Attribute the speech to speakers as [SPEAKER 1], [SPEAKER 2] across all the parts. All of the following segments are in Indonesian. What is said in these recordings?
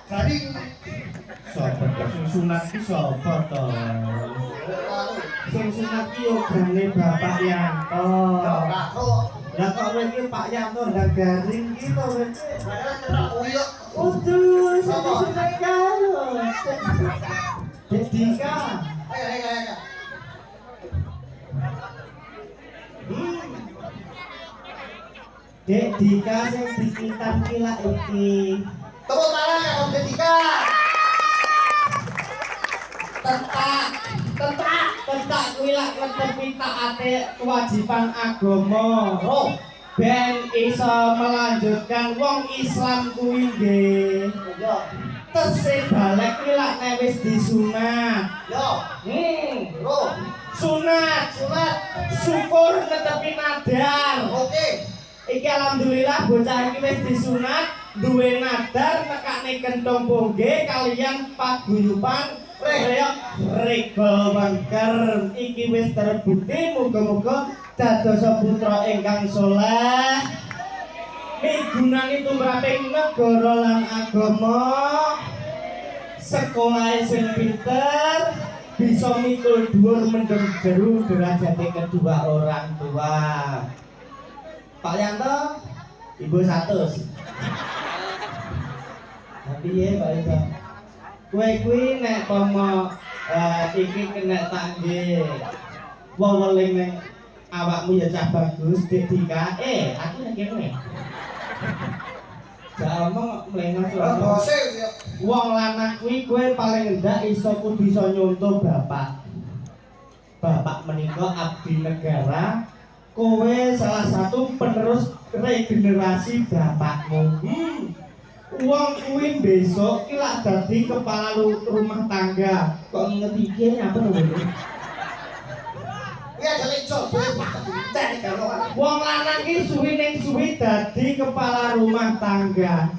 [SPEAKER 1] garing.
[SPEAKER 2] Sapa sing sunat ki sapa to? Sing sunat ki ogane Bapak Yanto. Lah kok kowe iki Pak Yanto ndak garing ki to kowe? Waduh, sapa sunat karo? Dika.
[SPEAKER 1] Ayo.
[SPEAKER 2] Dek Dika sing dikitan ki lak iki.
[SPEAKER 1] Tepuk tangan ya Om Dika.
[SPEAKER 2] Tentak kuwi lak netepi taate kewajiban agama.
[SPEAKER 1] Oh,
[SPEAKER 2] Ben iso melanjutkan wong Islam kuwi nggih.
[SPEAKER 1] yo.
[SPEAKER 2] Tesih balik kuwi lak nek wis disunat.
[SPEAKER 1] Yo. Bro,
[SPEAKER 2] Sunat.
[SPEAKER 1] sunat.
[SPEAKER 2] Syukur netepi nadar.
[SPEAKER 1] Oke.
[SPEAKER 2] Iki alhamdulillah bocah iki wis disunat, duwe nadar nekane kenthong bongge kalian paguyuban reok regol wangker. Iki wis terbukti muga-muga dadosa putra ingkang saleh. Migunani tumraping negara lan agama. Sekolah sing pinter, bisa mikul dhuwur mendem jeru derajate kedua orang tua. Pak Yanto, Ibu 100. Tapi ya Pak Yanto, kue nek pomo iki kena tangge weweling ning awakmu ya cah bagus Dika. Aku nek kene. Jamu mlengos wae.
[SPEAKER 1] Bose yo.
[SPEAKER 2] Wong lanang kuwi kowe paling ndak iso kudu iso nyontoh bapak. Bapak menika abdi negara. Kowe salah satu penerus regenerasi bapakmu. Wong kuwi besok ki lak dadi kepala rumah tangga. Kok nginget iki apa lho?
[SPEAKER 1] Kuwi aja lecok, kuwi paten karo.
[SPEAKER 2] Wong lanang ki suwi ning suwi dadi kepala rumah tangga.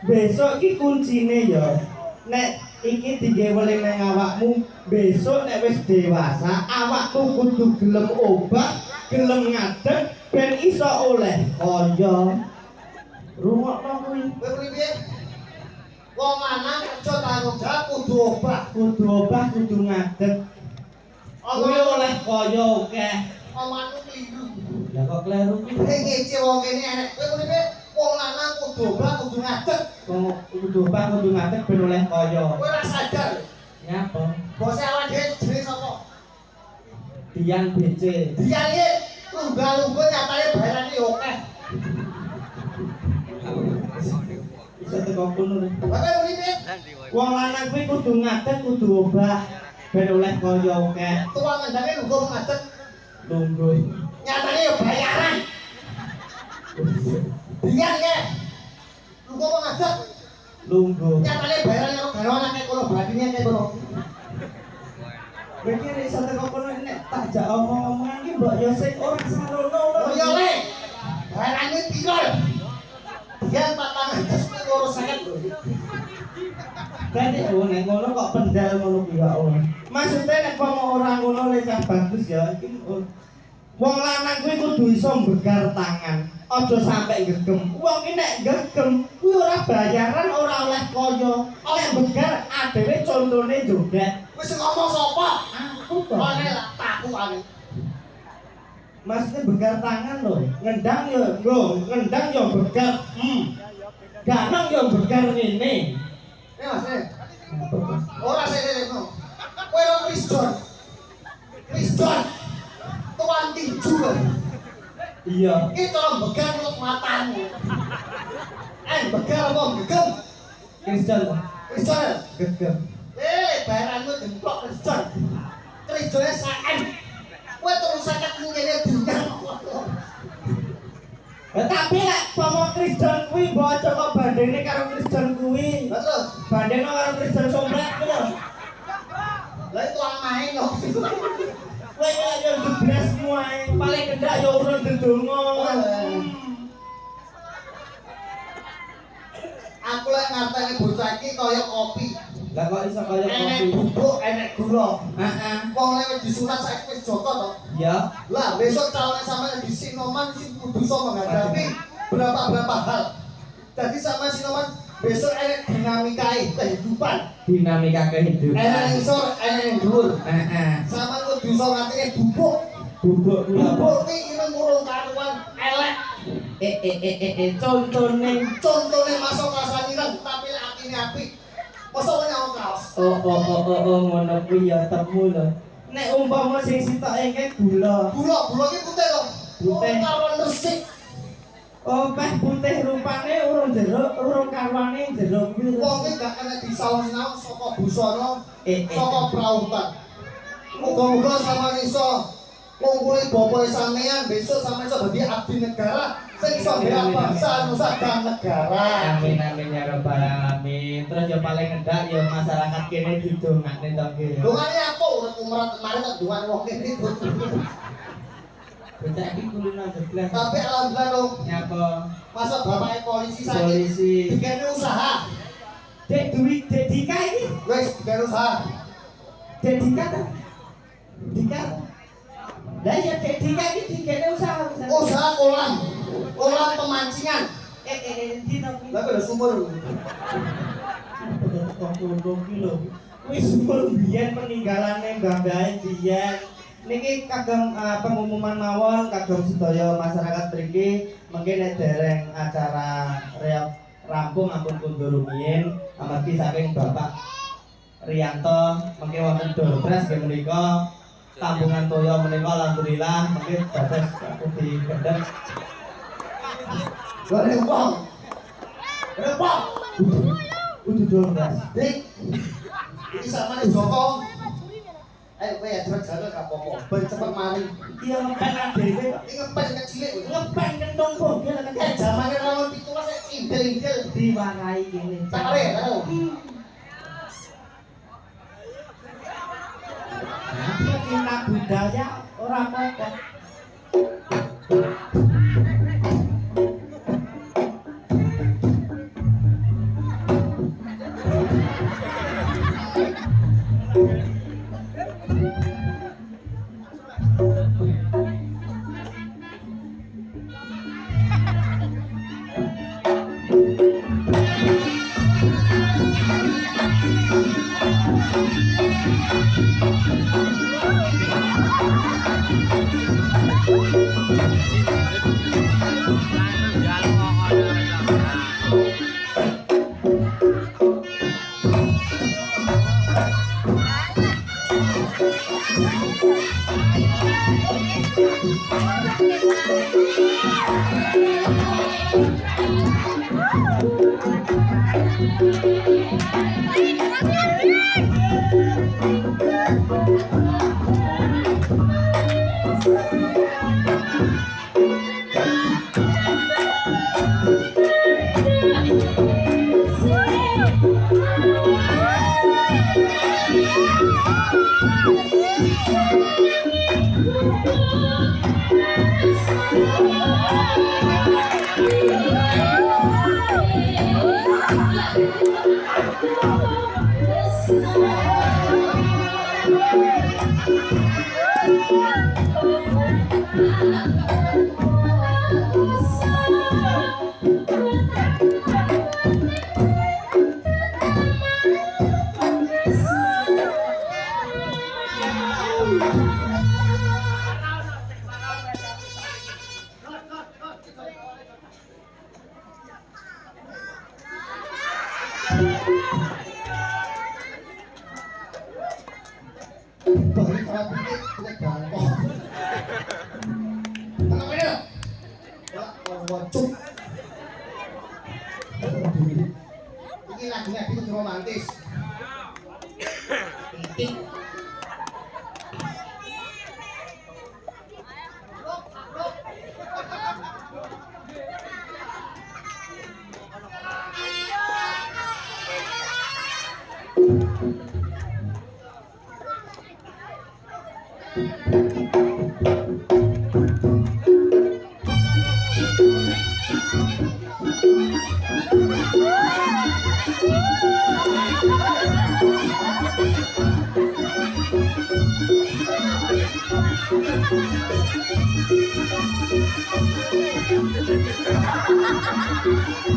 [SPEAKER 2] Besok ki kuncine ya. Nek iki digeweling nang awakmu, besok nek wis dewasa, awakmu kudu gelem obah, gelem ngadeg ben iso oleh kaya. Rungokno kuwi.
[SPEAKER 1] Kowe priye? Wong lanang aja tanggung jawab kudu obah.
[SPEAKER 2] Kudu ngadeg. Kuwi oleh kaya akeh.
[SPEAKER 1] Omonganmu keliru.
[SPEAKER 2] Lah kok kleru ki?
[SPEAKER 1] Ngece wong kene enek. Kowe priye? Wong lanang kudu obah, kudu ngadeg.
[SPEAKER 2] Kudu obah, kudu ngadeg ben oleh kaya.
[SPEAKER 1] Kowe ora sadar.
[SPEAKER 2] Nyapa?
[SPEAKER 1] Bose awak dhewe jenenge sapa?
[SPEAKER 2] Dian BC.
[SPEAKER 1] Dia iki lungguh-lungguh nyatane bayarane yo akeh.
[SPEAKER 2] Bisa teko kono.
[SPEAKER 1] Kowe priye?
[SPEAKER 2] Wong lanang kuwi kudu ngadeg, kudu obah ben oleh kaya akeh.
[SPEAKER 1] Tuwa ngendane lungguh ngadeg.
[SPEAKER 2] Lungguh.
[SPEAKER 1] Nyatane yo bayaran. Dia iki lungguh ngadeg.
[SPEAKER 2] Lungguh.
[SPEAKER 1] Nyatane bayaran karo garwane nek kono badine nek kono.
[SPEAKER 2] Kowe iki nek iso teko kono nek tak jak omong-omongan iki mbok yo sing ora sarono.
[SPEAKER 1] Oh iya le. Bayarane piro? Dia 400 kuwi loro sanget lho.
[SPEAKER 2] Dadi nek ngono kok pendal ngono kuwi kok. Maksude nek pomo ora ngono le cah bagus ya iki wong lanang kuwi kudu iso mbegar tangan. Aja sampe gegem. Wong iki nek gegem kuwi ora bayaran, ora oleh kaya. Oleh mbegar adewe contone joget.
[SPEAKER 1] Wis ngomong sapa?
[SPEAKER 2] Aku to.
[SPEAKER 1] Ane lah taku ane.
[SPEAKER 2] Maksudnya begar tangan loh, ngendang yo begar, ganang yo begar ini.
[SPEAKER 1] Mas. Ora sing no. Kowe ora Kriston. Kriston. Tuan tinju.
[SPEAKER 2] Iya.
[SPEAKER 1] Iki tolong begar mulut matamu. Begar apa gegem?
[SPEAKER 2] Kristen,
[SPEAKER 1] Kriston.
[SPEAKER 2] gegem.
[SPEAKER 1] Bayaranmu demplok Kriston. Kristone saen. Kowe terus sakit ngene dunya.
[SPEAKER 2] Tapi lek pomo Kristen kuwi mbok kok bandene karo Kristen kuwi.
[SPEAKER 1] Terus
[SPEAKER 2] Bandene karo Kristen somplek ku lho.
[SPEAKER 1] lah itu amahe no.
[SPEAKER 2] Kowe lek yo jeblasmu ae, paling kendak yo urun ndedonga.
[SPEAKER 1] Aku lek ngarteni bocah iki kaya kopi.
[SPEAKER 2] Lah kok iso kaya
[SPEAKER 1] Enek
[SPEAKER 2] kopi?
[SPEAKER 1] bubuk, enek gula.
[SPEAKER 2] Heeh.
[SPEAKER 1] Wong lek wis disunat saiki wis joko to.
[SPEAKER 2] Ya.
[SPEAKER 1] Lah besok calonnya sampai di Sinoman sih kudu iso menghadapi berapa hal. Jadi sama Sinoman besok enek dinamika kehidupan.
[SPEAKER 2] Dinamika kehidupan.
[SPEAKER 1] Enek isor, enek dhuwur.
[SPEAKER 2] Heeh.
[SPEAKER 1] Sama kudu iso ngatine bubuk.
[SPEAKER 2] Bubuk kula.
[SPEAKER 1] Bubuk iki ilmu urung karuan elek. Contone masuk kelas ireng tapi atine apik. Mosok nyawa kaos.
[SPEAKER 2] Oh, ngono kuwi ya temu lho. Nek umpama sing sitok engke gula.
[SPEAKER 1] Gula iki putih lho.
[SPEAKER 2] Putih.
[SPEAKER 1] Karuan resik.
[SPEAKER 2] Oh, peh putih rupane urung jeruk, urung karwane jeruk kuwi.
[SPEAKER 1] Wong iki gak kena disaus-saus saka busana, saka prautan. Muga-muga sampeyan iso ngungkuli bapak sampeyan besok sampeyan iso dadi abdi negara sing iso bela bangsa nusa dan negara.
[SPEAKER 2] Amin ya rabbal alamin. Terus ya paling ngendak ya masyarakat kene didongakne to nggih.
[SPEAKER 1] Dongane apa urip umrat kemarin kok dongan wong kene.
[SPEAKER 2] Bocah iki kulino jeblak.
[SPEAKER 1] Tapi alhamdulillah dong,
[SPEAKER 2] Nyapa?
[SPEAKER 1] masa bapaknya polisi sakit.
[SPEAKER 2] Polisi.
[SPEAKER 1] Dikene usaha.
[SPEAKER 2] Dek duit Dek Dika iki.
[SPEAKER 1] Wis dikene usaha.
[SPEAKER 2] Dek Dika ta? Dika. Lah ya Dek Dika iki dikene usaha.
[SPEAKER 1] Usaha kolam pemancingan.
[SPEAKER 2] Dino.
[SPEAKER 1] Lah kok ada sumur.
[SPEAKER 2] Kilo. Wis sumur biyen peninggalane mbah-mbahe biyen. Niki kagem pengumuman mawon kagem sedaya masyarakat mriki mengke nek dereng acara rampung ampun kundur rumiyin amargi saking Bapak Riyanto mengke wonten Dolbras nggih menika tambungan toya menika alhamdulillah mengke dados aku digendeng.
[SPEAKER 1] Gak wong.
[SPEAKER 2] Kudu Dolbras.
[SPEAKER 1] Dik. Iki samane Joko. Ayo kowe ya jalan gak apa-apa. Ben cepet mari.
[SPEAKER 2] Iya ngepen dhewe kok.
[SPEAKER 1] Iki ngepes cilik.
[SPEAKER 2] Ngepen kentung bogel kan.
[SPEAKER 1] Zamane lawan 17 sik indel-indel
[SPEAKER 2] Diwarai kene.
[SPEAKER 1] Cakre, lho.
[SPEAKER 2] Cinta budaya ora apa-apa.
[SPEAKER 1] Balik rapike nek bangkok. Tengok kene lho. Wah, wacuk. Iki lagune iki romantis. Titik.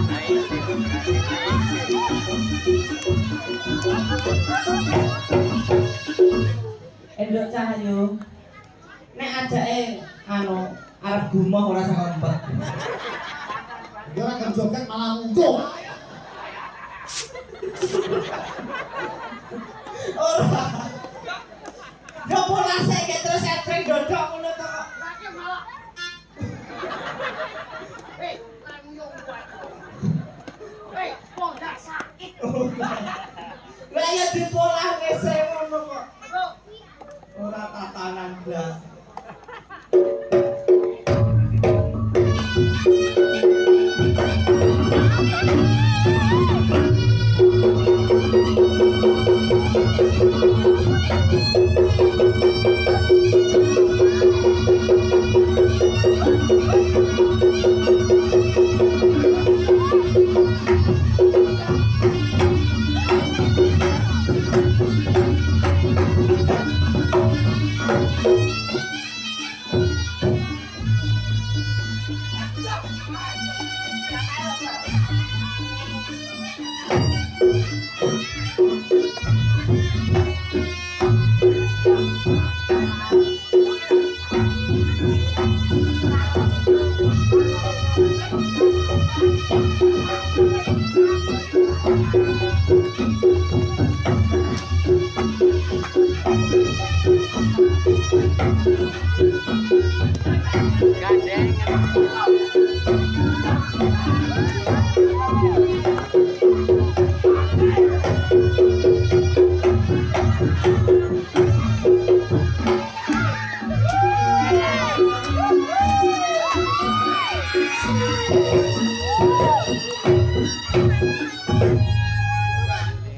[SPEAKER 3] Nice.
[SPEAKER 2] Cahyo. Nek ajake arep gumoh ora sak empet.
[SPEAKER 1] Ya ora kan joget malah untung.
[SPEAKER 2] Ora. Yo pola sik terus etring dodok ngono to kok. Lah ya dipolah ngese ngono kok. Ora tatanan blas.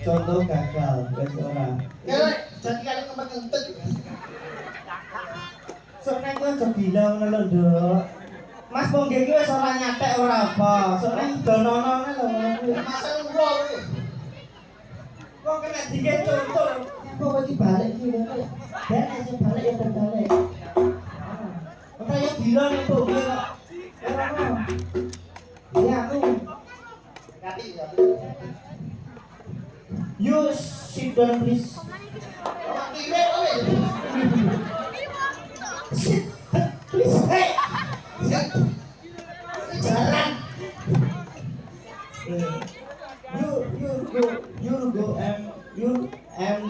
[SPEAKER 2] Contoh gagal, wis ora.
[SPEAKER 1] Ya jadi kali tempat ngentet.
[SPEAKER 2] Soalnya gue aja bilang ngono lho, Nduk. Mas wong iki wis ora nyatek ora apa. Soalnya donono ngono lho.
[SPEAKER 1] Masa ngono kuwi.
[SPEAKER 2] Kok kena dike contoh. Kok iki balik iki lho. Ben sing balik ya terbalik. Apa ya bilang itu gue kok. Ora ngono. Ya aku.
[SPEAKER 1] Tapi ya.
[SPEAKER 2] You sit down please.
[SPEAKER 1] Orang kire oleh.
[SPEAKER 2] Sit please. Hey.
[SPEAKER 1] Jalan.
[SPEAKER 2] You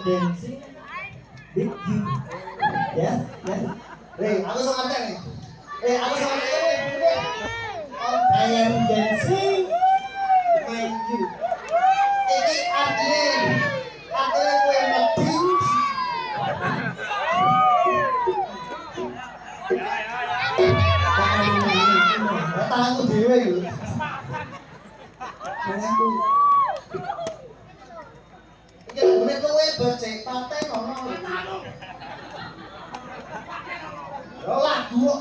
[SPEAKER 2] dancing with you. Yes, yes.
[SPEAKER 1] Aku sama ngerti nih. Aku sama ngerti nih.
[SPEAKER 2] I am dancing with you.
[SPEAKER 1] Ini artinya kue meding. Tanganku dewe yuk.
[SPEAKER 2] Tanganku.
[SPEAKER 1] Iki lagune kowe becek partai ngono. Yo lagu kok.